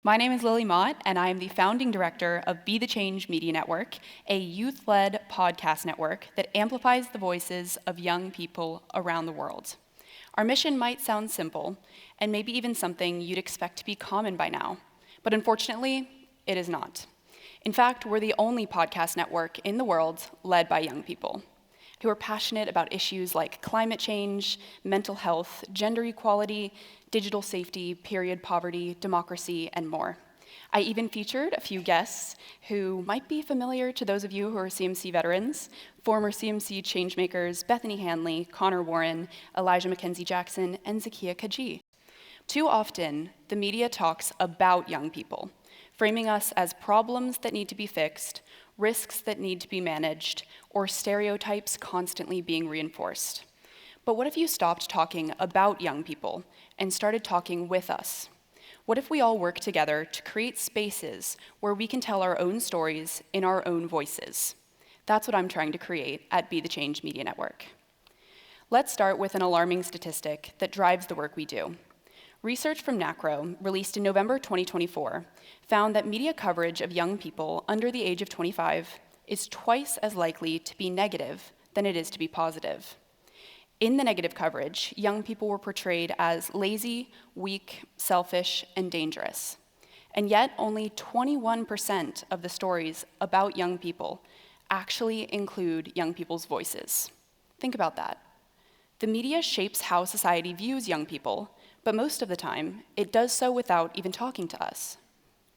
My name is Lily Mott, and I am the founding director of Be the Change Media Network, a youth-led podcast network that amplifies the voices of young people around the world. Our mission might sound simple, and maybe even something you'd expect to be common by now, but unfortunately, it is not. In fact, we're the only podcast network in the world led by young people who are passionate about issues like climate change, mental health, gender equality, digital safety, period poverty, democracy, and more. I even featured a few guests who might be familiar to those of you who are CMC veterans: former CMC changemakers Bethany Hanley, Connor Warren, Elijah Mackenzie Jackson, and Zakiya Kaji. Too often, the media talks about young people, framing us as problems that need to be fixed, risks that need to be managed, or stereotypes constantly being reinforced. But what if you stopped talking about young people and started talking with us? What if we all work together to create spaces where we can tell our own stories in our own voices? That's what I'm trying to create at Be the Change Media Network. Let's start with an alarming statistic that drives the work we do. Research from NACRO, released in November 2024, found that media coverage of young people under the age of 25 is twice as likely to be negative than it is to be positive. In the negative coverage, young people were portrayed as lazy, weak, selfish, and dangerous. And yet, only 21% of the stories about young people actually include young people's voices. Think about that. The media shapes how society views young people, but most of the time, it does so without even talking to us.